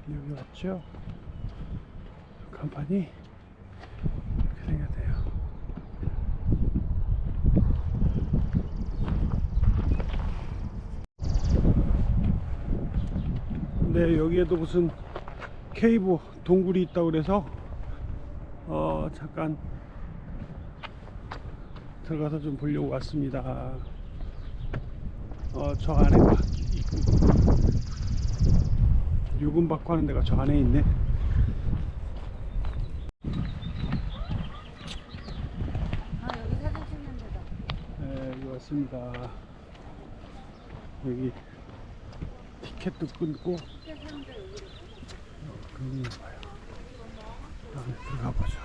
여기 왔죠? 간판이 이렇게 생겼네요. 네, 여기에도 무슨 케이브 동굴이 있다고 그래서 잠깐 들어가서 좀 보려고 왔습니다. 저 안에가 유금박구 하는 데가 저 안에 있네. 여기 사진 찍는 데다. 네, 여기 왔습니다. 여기 티켓도 끊고 그런가 봐요. 안에 들어가 보죠.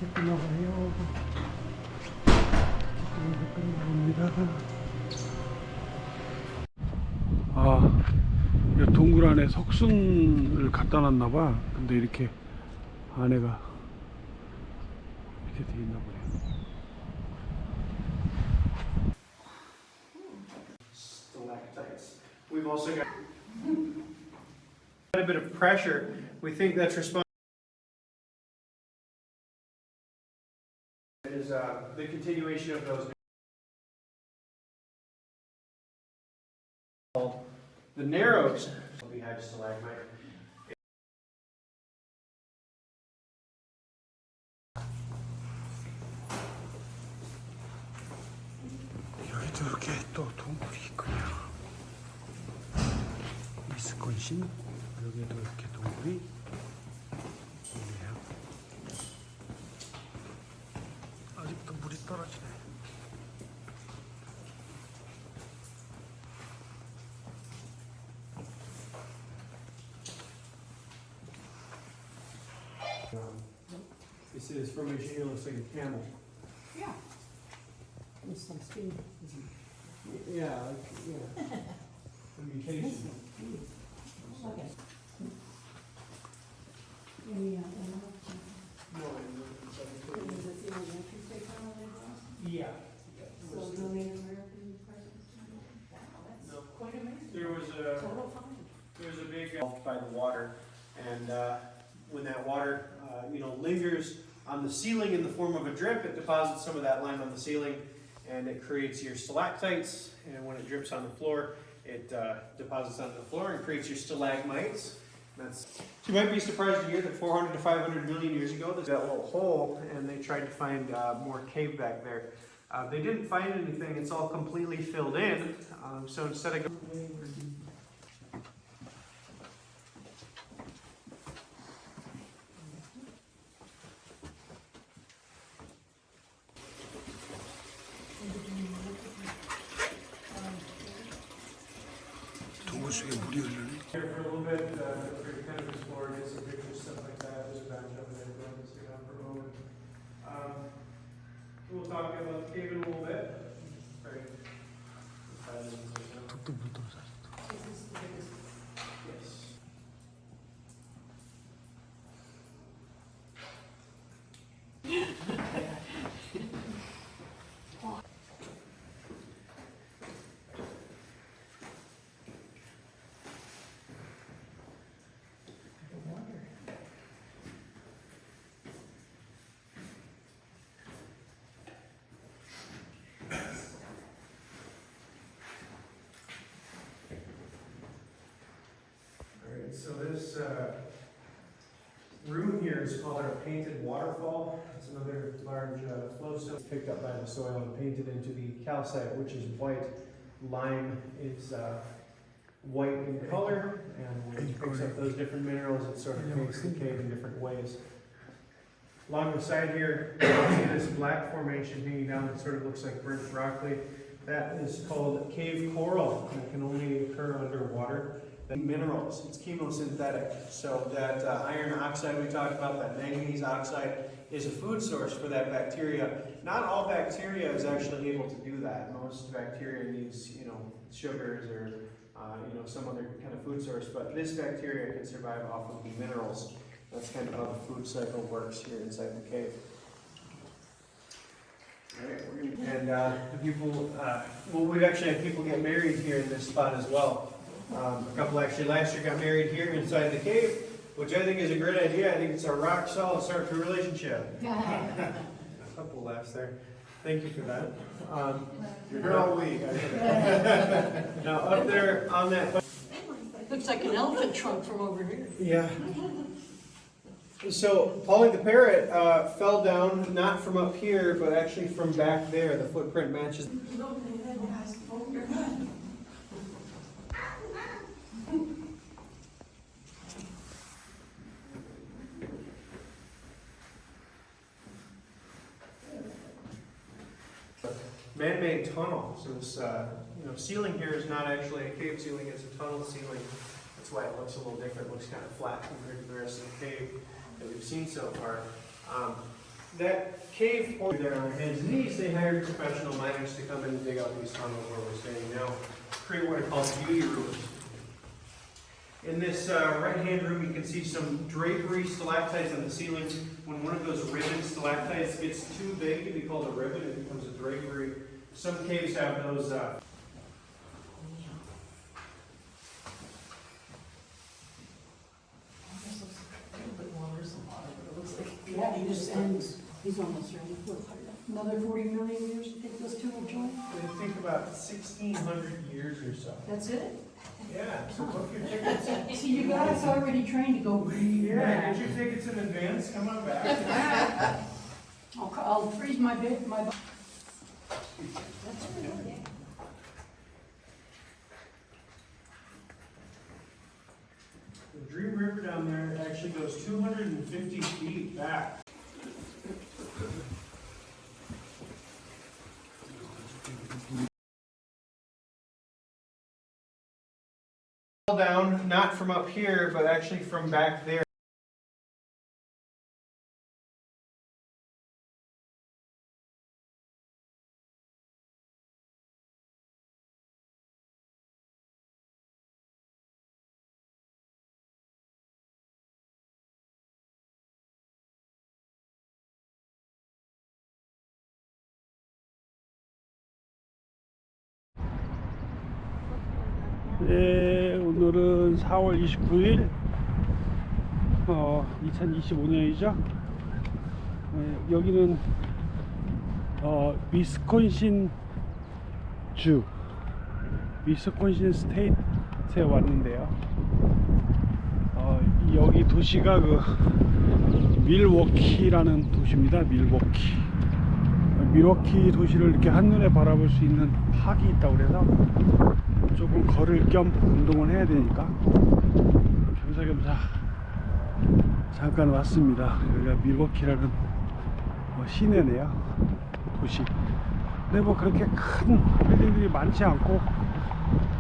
티켓 끊어가요. 티켓 끊어갑니다. 이 동굴 안에 석순을 갖다 놨나봐. 근데 이렇게 안에가 이렇게 돼 있나 보네요. Stalactites. We've also got quite a bit of pressure. We think that's responsible. Is the continuation of those. The Narrows behind stalagmite. 여기도 이렇게 또 동굴이 있군요. 미스콘신 여기도 이렇게 동굴이 있네요. 아직도 물이 떨어지네. This is formation here looks like a camel. Yeah. With some speed. Yeah, a mutation. Okay. Yeah. So no Native American presence? No. Quite amazing. There was Total find. a big engulfed by the water, and when that water lingers on the ceiling in the form of a drip, it deposits some of that lime on the ceiling, and it creates your stalactites. And when it drips on the floor, it deposits onto the floor and creates your stalagmites. So you might be surprised to hear that 400 to 500 million years ago, there's that little hole, and they tried to find more cave back there. They didn't find anything. It's all completely filled in. So instead of 동굴 속에 물이 흐르네. here for a little bit, to kind of explore, get some pictures, stuff like that. There's a bench over there. Go ahead and sit down for a moment. We'll talk about the cave in a little bit. Very 또 물 떨어져. Yes. Alright, so this room here is called our painted waterfall. It's another large flowstone picked up by the soil and painted into the calcite, which is white. Lime is white in color, and when it picks up those different minerals, it sort of paints the cave in different ways. Along the side here, you see this black formation hanging down that sort of looks like burnt broccoli. That is called cave coral, and it can only occur underwater. the minerals. It's chemosynthetic. So that iron oxide we talked about, that manganese oxide, is a food source for that bacteria. Not all bacteria is actually able to do that. Most bacteria needs, sugars or some other kind of food source, but this bacteria can survive off of the minerals. That's kind of how the food cycle works here inside the cave. And the people, we've actually had people get married here in this spot as well. A couple actually last year got married here inside the cave, which I think is a great idea. I think it's a rock solid start to a relationship. A couple laughs there. Thank you for that. You're here all week. Now up there on that. Looks like an elephant trunk from over here. Yeah. So Polly the parrot fell down not from up here, but actually from back there. The footprint matches. Man-made tunnel. So this ceiling here is not actually a cave ceiling; it's a tunnel ceiling. That's why it looks a little different. It looks kind of flat compared to the rest of the cave that we've seen so far. That cave there on their hands and knees, they hired professional miners to come in and dig out these tunnels where we're standing now, create what are called beauty rooms. In this right-hand room, you can see some drapery stalactites on the ceiling. When one of those ribbon stalactites gets too big to be called a ribbon, it becomes a drapery. Some caves have those. Yeah, he just ends, he's almost ready for another 40 million years to take those two will join. I think about 1,600 years or so. That's it? Yeah, so book your tickets. See, you guys already trained to go. Yeah, get your tickets in advance. Come on back. I'll freeze my bed, my. The Dream River down there actually goes 250 feet back. Down, not from up here, but actually from back there. 네, 오늘은 4월 29일 2025년이죠. 여기는 위스콘신 주 위스콘신 스테이트에 왔는데요. 여기 도시가 밀워키라는 도시입니다. 밀워키 도시를 이렇게 한눈에 바라볼 수 있는 팍이 있다고 그래서 조금 걸을 겸 운동을 해야 되니까 겸사겸사 잠깐 왔습니다. 여기가 밀워키라는 시내네요. 도시. 근데 뭐 그렇게 큰 빌딩들이 많지 않고,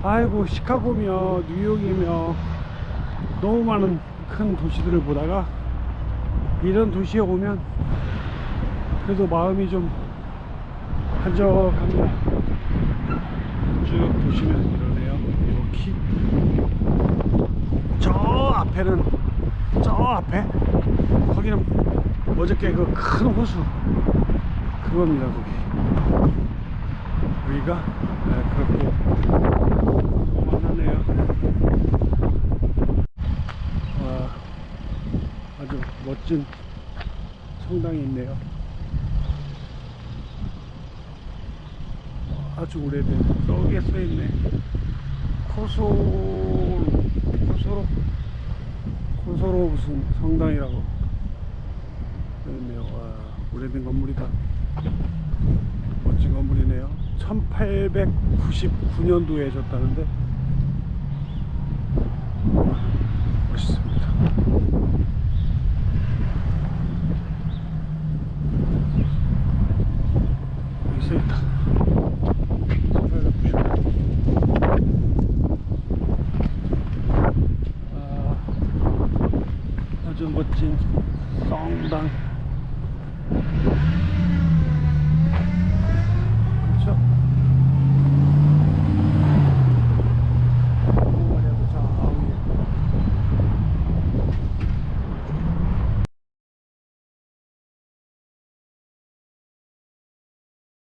아이고 시카고며 뉴욕이며 너무 많은 큰 도시들을 보다가 이런 도시에 오면 그래도 마음이 좀 한적합니다. 쭉 보시면 이러네요. 밀워키. 저 앞에 거기는 어저께 그 큰 호수 그겁니다. 여기가 그렇고 조그만하네요. 아주 멋진 성당이 있네요. 아주 오래된, 저기에 써있네. 코소로 무슨 성당이라고 써있네요. 와, 오래된 건물이다. 멋진 건물이네요. 1899년도에 졌다는데 멋있습니다. 여기 써있다. 멋진 성당.